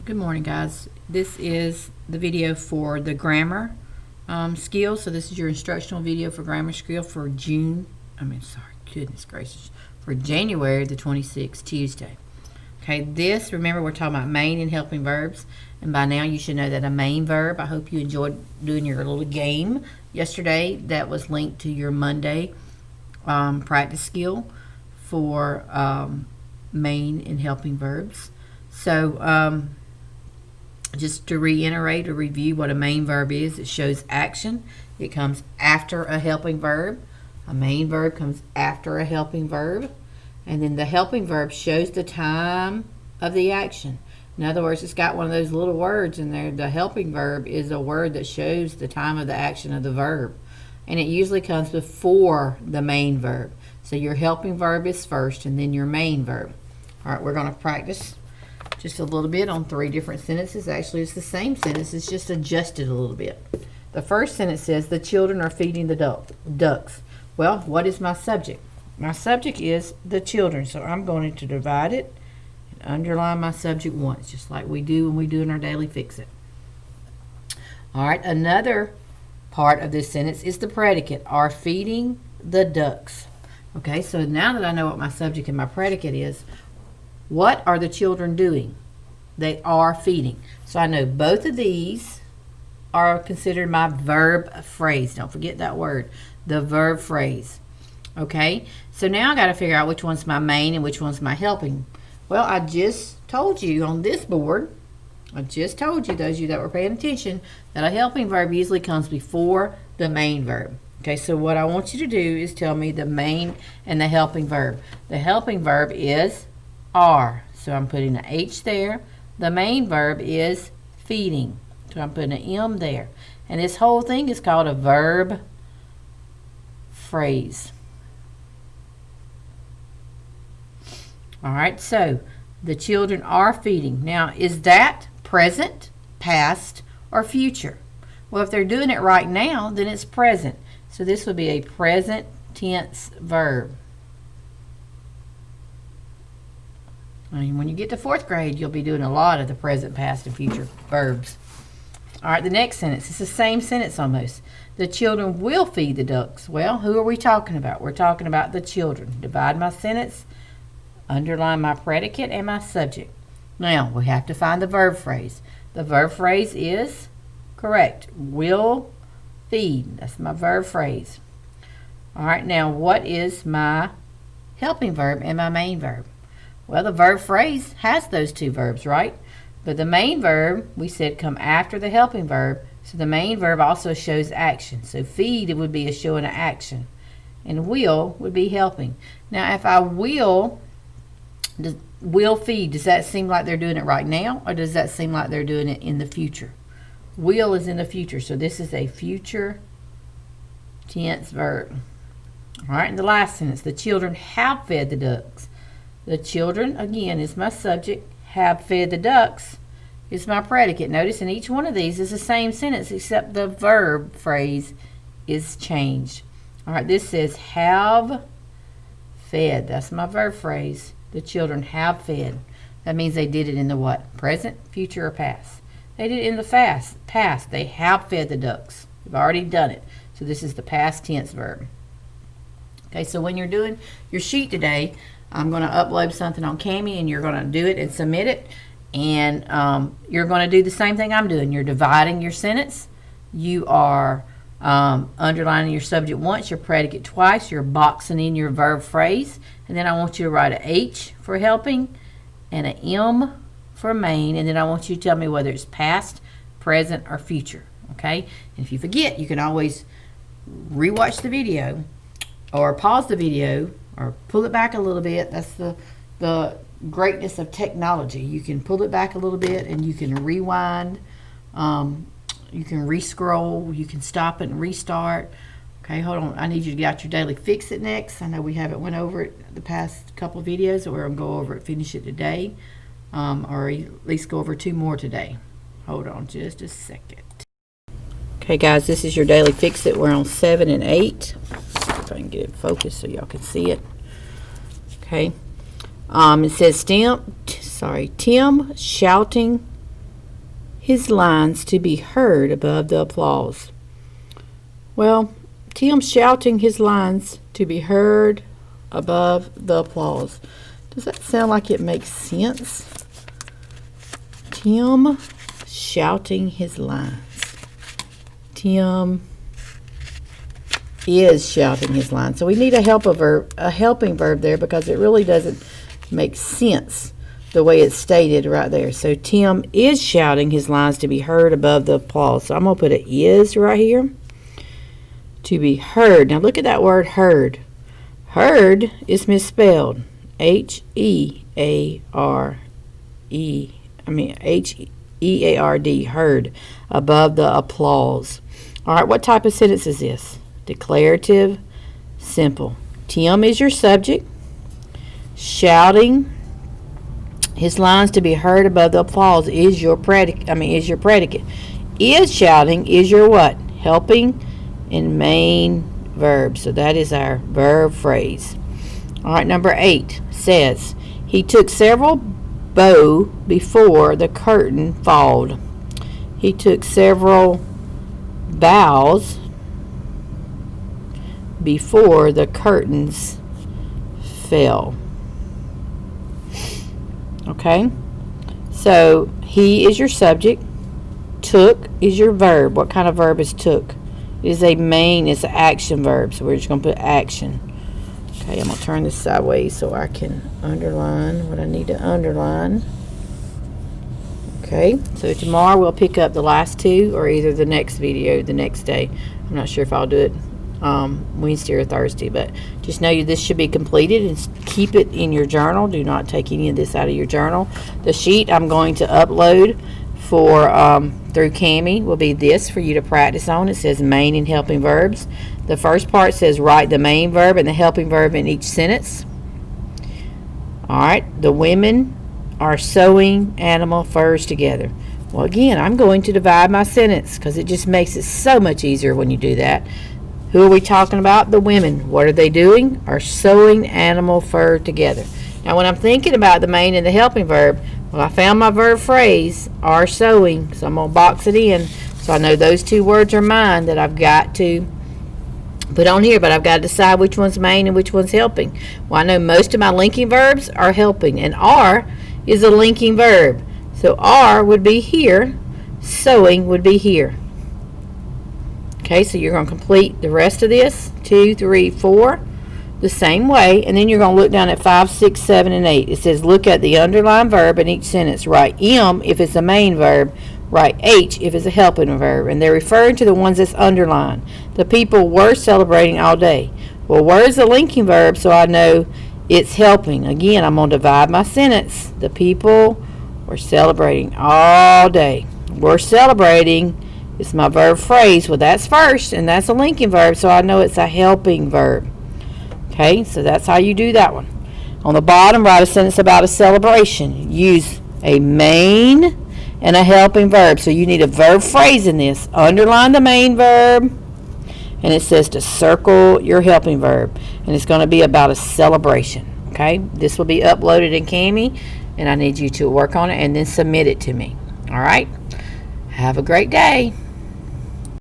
Good morning, guys. This is the video for the grammar skill. So this is your instructional video for grammar skill for goodness gracious, for January the 26th, Tuesday. Okay, remember, we're talking about main and helping verbs. And by now you should know that a main verb, I hope you enjoyed doing your little game yesterday that was linked to your Monday practice skill for main and helping verbs. So just to reiterate or review what a main verb is, it shows action. It comes after a helping verb. A main verb comes after a helping verb. And then the helping verb shows the time of the action. In other words, it's got one of those little words in there. The helping verb is a word that shows the time of the action of the verb. And it usually comes before the main verb. So your helping verb is first and then your main verb. All right, we're going to practice just a little bit on 3 different sentences. Actually, it's the same sentence. It's just adjusted a little bit. The first sentence says, the children are feeding the ducks. Well, what is my subject? My subject is the children. So I'm going to divide it and underline my subject once, just like we do when we do in our daily fix-it. All right, another part of this sentence is the predicate, are feeding the ducks. Okay, so now that I know what my subject and my predicate is, what are the children doing? They are feeding. So I know both of these are considered my verb phrase. Don't forget that word, the verb phrase. Okay, so now I got to figure out which one's my main and which one's my helping. Well, I just told you on this board, those of you that were paying attention, that a helping verb usually comes before the main verb. Okay, so what I want you to do is tell me the main and the helping verb. The helping verb is are. So I'm putting an H there. The main verb is feeding. So I'm putting an M there. And this whole thing is called a verb phrase. All right, so the children are feeding. Now, is that present, past, or future? Well, if they're doing it right now, then it's present. So this would be a present tense verb. And when you get to 4th grade, you'll be doing a lot of the present, past, and future verbs. All right, the next sentence. It's the same sentence almost. The children will feed the ducks. Well, who are we talking about? We're talking about the children. Divide my sentence, underline my predicate and my subject. Now, we have to find the verb phrase. The verb phrase is correct. Will feed. That's my verb phrase. All right, now what is my helping verb and my main verb? Well, the verb phrase has those 2 verbs, right? But the main verb, we said, come after the helping verb. So the main verb also shows action. So feed, it would be a showing of action. And will would be helping. Now, if I will feed, does that seem like they're doing it right now? Or does that seem like they're doing it in the future? Will is in the future. So this is a future tense verb. All right, and the last sentence, the children have fed the ducks. The children, again, is my subject. Have fed the ducks is my predicate. Notice in each one of these is the same sentence except the verb phrase is changed. All right, this says have fed. That's my verb phrase. The children have fed. That means they did it in the what? Present, future, or past? They did it in the past. They have fed the ducks. They've already done it. So this is the past tense verb. Okay, so when you're doing your sheet today, I'm going to upload something on Cami, and you're going to do it and submit it. And you're going to do the same thing I'm doing. You're dividing your sentence. You are underlining your subject once, your predicate twice. You're boxing in your verb phrase. And then I want you to write a H for helping and an M for main. And then I want you to tell me whether it's past, present, or future. Okay? And if you forget, you can always rewatch the video or pause the video or pull it back a little bit. That's the greatness of technology. You can pull it back a little bit and you can rewind. You can re-scroll. You can stop it and restart. Okay, hold on. I need you to get out your daily fix-it next. I know we haven't went over it the past couple of videos, so we're going to go over it, finish it today, or at least go over 2 more today. Hold on just a second. Okay, guys, this is your daily fix-it. We're on 7 and 8. If I can get it focused so y'all can see it. Okay. It says Tim shouting his lines to be heard above the applause. Well, Tim's shouting his lines to be heard above the applause. Does that sound like it makes sense? Tim shouting his lines. Tim is shouting his lines. So we need a helping verb there, because it really doesn't make sense the way it's stated right there. So Tim is shouting his lines to be heard above the applause. So I'm going to put an is right here. To be heard. Now look at that word heard. Heard is misspelled. H-E-A-R-D. Heard. Above the applause. All right, what type of sentence is this? Declarative, simple. Tim is your subject. Shouting his lines to be heard above the applause is your predicate. Is shouting is your what? Helping and main verb. So that is our verb phrase. All right, number 8 says, he took several bow before the curtain falled. He took several bows before the curtains fell. Okay, so he is your subject. Took is your verb. What kind of verb is took? It is a main, it's an action verb, so we're just going to put action. Okay, I'm going to turn this sideways so I can underline what I need to underline. Okay, so tomorrow we'll pick up the last 2, or either the next video the next day. I'm not sure if I'll do it Wednesday or Thursday, but just know this should be completed and keep it in your journal. Do not take any of this out of your journal. The sheet I'm going to upload for through Cami will be this for you to practice on. It says main and helping verbs. The first part says write the main verb and the helping verb in each sentence. All right, the women are sewing animal furs together. Well, again, I'm going to divide my sentence because it just makes it so much easier when you do that. Who are we talking about? The women. What are they doing? Are sewing animal fur together. Now, when I'm thinking about the main and the helping verb, well, I found my verb phrase, are sewing, so I'm going to box it in. So I know those 2 words are mine that I've got to put on here, but I've got to decide which one's main and which one's helping. Well, I know most of my linking verbs are helping, and are is a linking verb. So are would be here, sewing would be here. Okay, so you're going to complete the rest of this, 2, 3, 4, the same way, and then you're going to look down at 5, 6, 7, and 8. It says look at the underlined verb in each sentence. Write M if it's a main verb. Write H if it's a helping verb. And they're referring to the ones that's underlined. The people were celebrating all day. Well, where's the linking verb so I know it's helping? Again, I'm going to divide my sentence. The people were celebrating all day. We're celebrating. It's my verb phrase. Well, that's first, and that's a linking verb, so I know it's a helping verb. Okay, so that's how you do that one. On the bottom, write a sentence about a celebration. Use a main and a helping verb. So you need a verb phrase in this. Underline the main verb, and it says to circle your helping verb. And it's going to be about a celebration. Okay, this will be uploaded in Cami, and I need you to work on it and then submit it to me. All right, have a great day.